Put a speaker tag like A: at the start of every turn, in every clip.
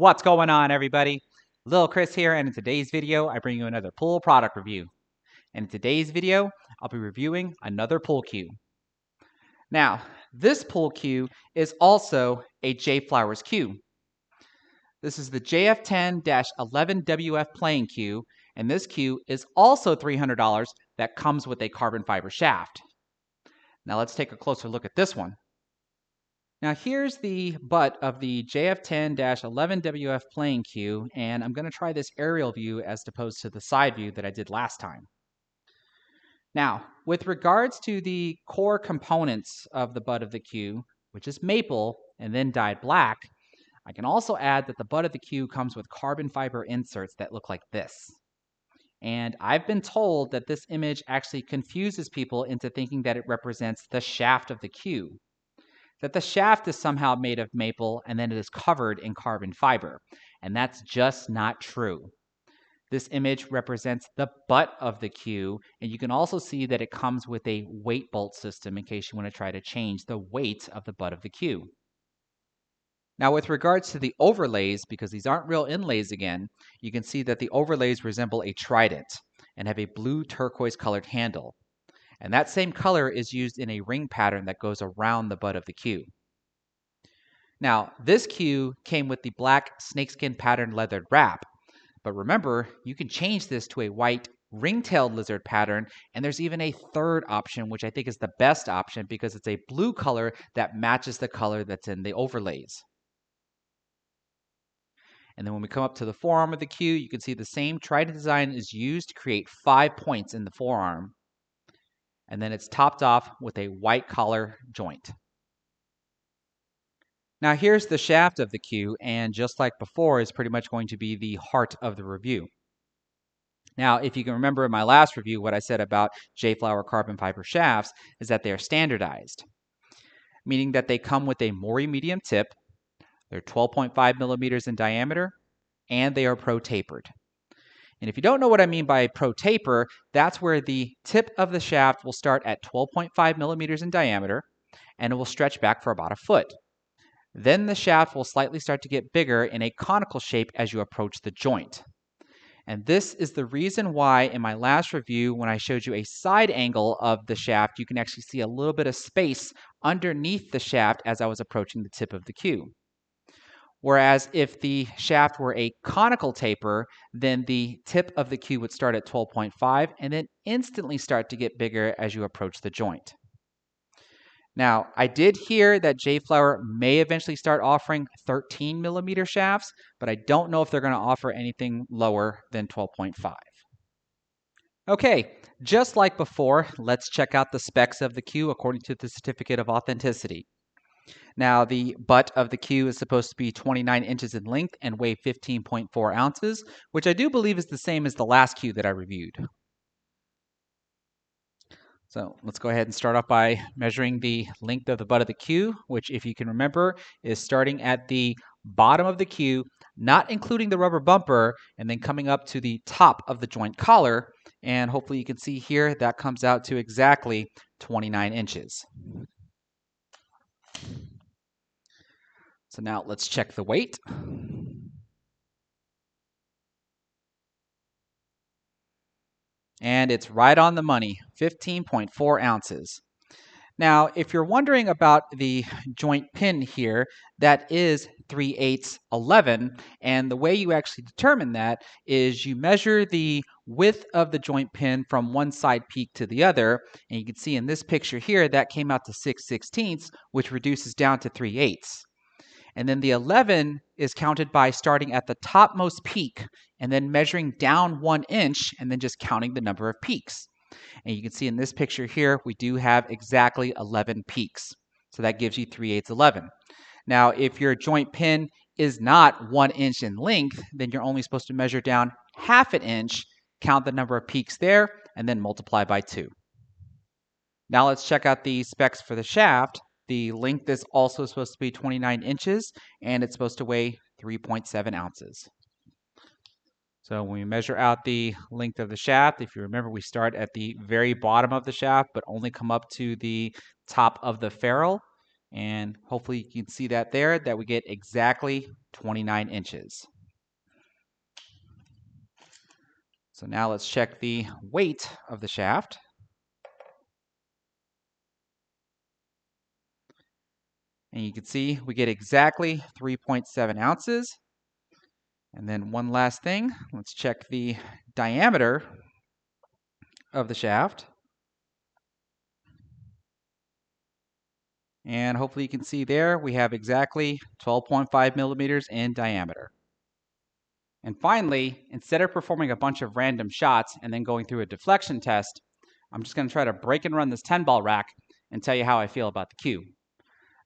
A: What's going on, everybody? Lil Chris here, and in today's video, I bring you another pool product review. And in today's video, I'll be reviewing another pool cue. Now, this pool cue is also a JFlowers cue. This is the JF10-11WF Playing Cue, and this cue is also $300 that comes with a carbon fiber shaft. Now let's take a closer look at this one. Now here's the butt of the JF10-11WF Playing Cue, and I'm going to try this aerial view as opposed to the side view that I did last time. Now, with regards to the core components of the butt of the cue, which is maple and then dyed black, I can also add that the butt of the cue comes with carbon fiber inserts that look like this. And I've been told that this image actually confuses people into thinking that it represents the shaft of the cue. That the shaft is somehow made of maple and then it is covered in carbon fiber. And that's just not true. This image represents the butt of the cue, and you can also see that it comes with a weight bolt system in case you want to try to change the weight of the butt of the cue. Now with regards to the overlays, because these aren't real inlays again, you can see that the overlays resemble a trident and have a blue turquoise colored handle. And that same color is used in a ring pattern that goes around the butt of the cue. Now, this cue came with the black snakeskin pattern leathered wrap, but remember, you can change this to a white ring-tailed lizard pattern, and there's even a third option, which I think is the best option because it's a blue color that matches the color that's in the overlays. And then when we come up to the forearm of the cue, you can see the same trident design is used to create 5 points in the forearm. And then it's topped off with a white collar joint. Now here's the shaft of the cue, and just like before, is pretty much going to be the heart of the review. Now, if you can remember in my last review, what I said about JFlower carbon fiber shafts is that they are standardized, meaning that they come with a Mori medium tip, they're 12.5 millimeters in diameter, and they are pro-tapered. And if you don't know what I mean by pro taper, that's where the tip of the shaft will start at 12.5 millimeters in diameter, and it will stretch back for about a foot. Then the shaft will slightly start to get bigger in a conical shape as you approach the joint. And this is the reason why in my last review, when I showed you a side angle of the shaft, you can actually see a little bit of space underneath the shaft as I was approaching the tip of the cue. Whereas if the shaft were a conical taper, then the tip of the cue would start at 12.5 and then instantly start to get bigger as you approach the joint. Now, I did hear that JFlower may eventually start offering 13 millimeter shafts, but I don't know if they're going to offer anything lower than 12.5. Okay, just like before, let's check out the specs of the cue according to the Certificate of Authenticity. Now, the butt of the cue is supposed to be 29 inches in length and weigh 15.4 ounces, which I do believe is the same as the last cue that I reviewed. So let's go ahead and start off by measuring the length of the butt of the cue, which, if you can remember, is starting at the bottom of the cue, not including the rubber bumper, and then coming up to the top of the joint collar. And hopefully you can see here that comes out to exactly 29 inches. So now let's check the weight. And it's right on the money, 15.4 ounces. Now, if you're wondering about the joint pin here, that is 3/8 11, and the way you actually determine that is you measure the width of the joint pin from one side peak to the other, and you can see in this picture here that came out to 6/16, which reduces down to 3/8. And then the 11 is counted by starting at the topmost peak and then measuring down 1 inch and then just counting the number of peaks. And you can see in this picture here, we do have exactly 11 peaks. So that gives you 3/8 11. Now, if your joint pin is not 1 inch in length, then you're only supposed to measure down 1/2 inch, count the number of peaks there, and then multiply by 2. Now let's check out the specs for the shaft. The length is also supposed to be 29 inches, and it's supposed to weigh 3.7 ounces. So when we measure out the length of the shaft, if you remember, we start at the very bottom of the shaft, but only come up to the top of the ferrule. And hopefully you can see that there, that we get exactly 29 inches. So now let's check the weight of the shaft. And you can see we get exactly 3.7 ounces. And then one last thing, let's check the diameter of the shaft. And hopefully you can see there, we have exactly 12.5 millimeters in diameter. And finally, instead of performing a bunch of random shots and then going through a deflection test, I'm just going to try to break and run this 10-ball rack and tell you how I feel about the cue.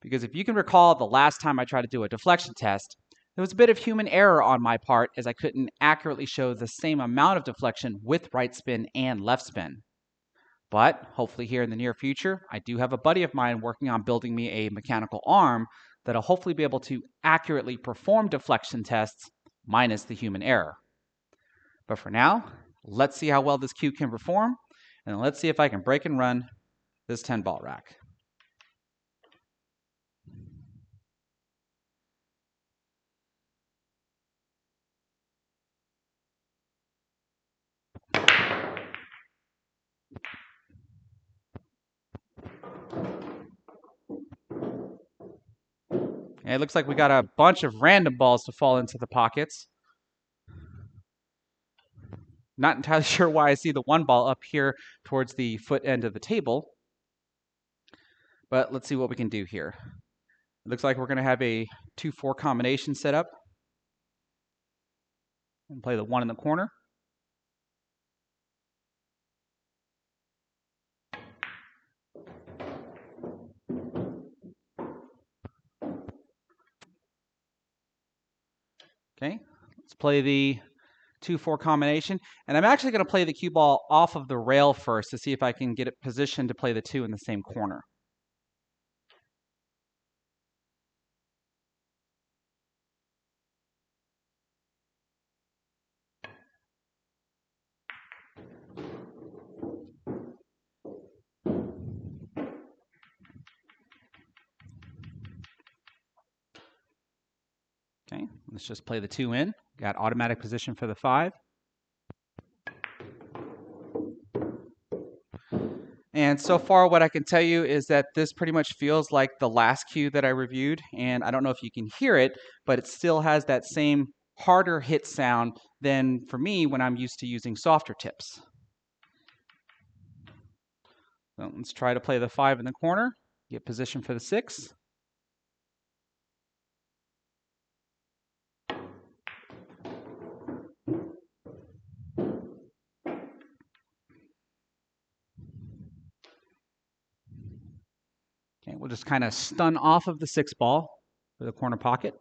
A: Because if you can recall the last time I tried to do a deflection test, there was a bit of human error on my part as I couldn't accurately show the same amount of deflection with right spin and left spin. But hopefully here in the near future, I do have a buddy of mine working on building me a mechanical arm that'll hopefully be able to accurately perform deflection tests minus the human error. But for now, let's see how well this cue can perform, and let's see if I can break and run this 10-ball rack. And it looks like we got a bunch of random balls to fall into the pockets. Not entirely sure why I see the one ball up here towards the foot end of the table. But let's see what we can do here. It looks like we're going to have a 2-4 combination set up. And play the 1 in the corner. Okay, let's play the 2-4 combination. And I'm actually going to play the cue ball off of the rail first to see if I can get it positioned to play the 2 in the same corner. Okay, let's just play the 2 in. Got automatic position for the 5. And so far what I can tell you is that this pretty much feels like the last cue that I reviewed. And I don't know if you can hear it, but it still has that same harder hit sound than for me when I'm used to using softer tips. So let's try to play the 5 in the corner, get position for the 6. Okay, we'll just kind of stun off of the 6 ball for the corner pocket.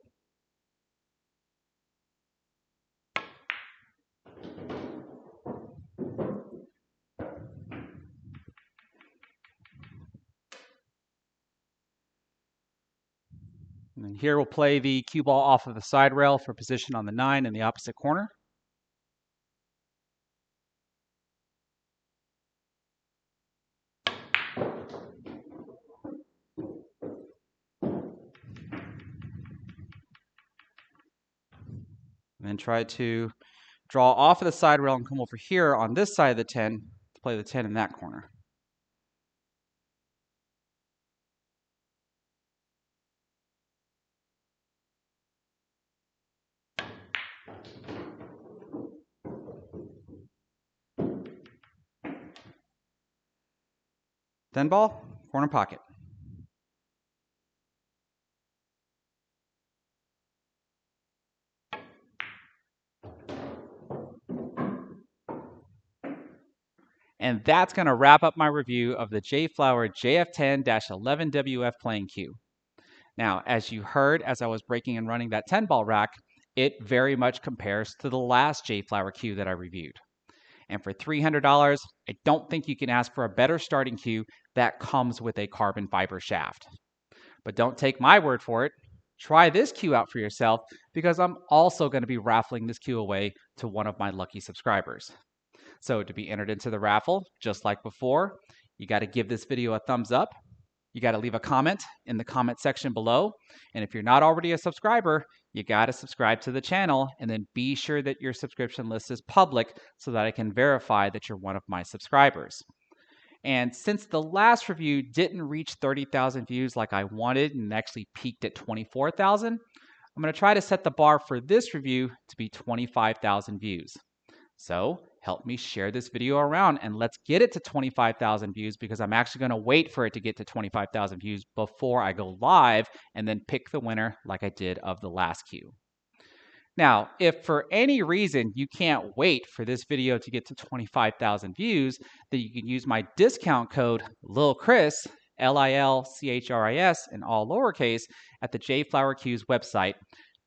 A: And then here we'll play the cue ball off of the side rail for position on the 9 in the opposite corner. And then try to draw off of the side rail and come over here on this side of the 10 to play the 10 in that corner. Then ball, corner pocket. And that's going to wrap up my review of the JFlower JF10-11WF Playing Cue. Now, as you heard as I was breaking and running that 10-ball rack, it very much compares to the last JFlower cue that I reviewed. And for $300, I don't think you can ask for a better starting cue that comes with a carbon fiber shaft. But don't take my word for it. Try this cue out for yourself because I'm also going to be raffling this cue away to one of my lucky subscribers. So to be entered into the raffle, just like before, you got to give this video a thumbs up. you got to leave a comment in the comment section below. And if you're not already a subscriber, you got to subscribe to the channel and then be sure that your subscription list is public so that I can verify that you're one of my subscribers. And since the last review didn't reach 30,000 views like I wanted and actually peaked at 24,000, I'm going to try to set the bar for this review to be 25,000 views. So help me share this video around and let's get it to 25,000 views, because I'm actually going to wait for it to get to 25,000 views before I go live and then pick the winner like I did of the last cue. Now, if for any reason you can't wait for this video to get to 25,000 views, then you can use my discount code LILCHRIS, LILCHRIS in all lowercase, at the JFlowers Cues website,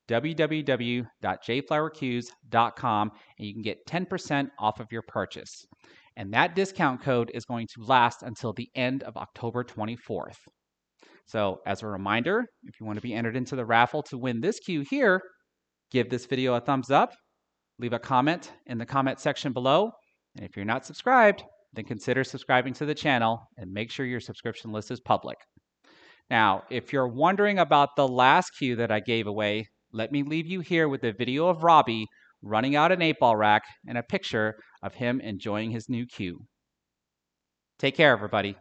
A: www.jflowerscues.com, and you can get 10% off of your purchase. And that discount code is going to last until the end of October 24th. So as a reminder, if you want to be entered into the raffle to win this cue here, give this video a thumbs up, leave a comment in the comment section below, and if you're not subscribed, then consider subscribing to the channel and make sure your subscription list is public. Now, if you're wondering about the last cue that I gave away, let me leave you here with a video of Robbie running out an 8-ball rack and a picture of him enjoying his new cue. Take care, everybody.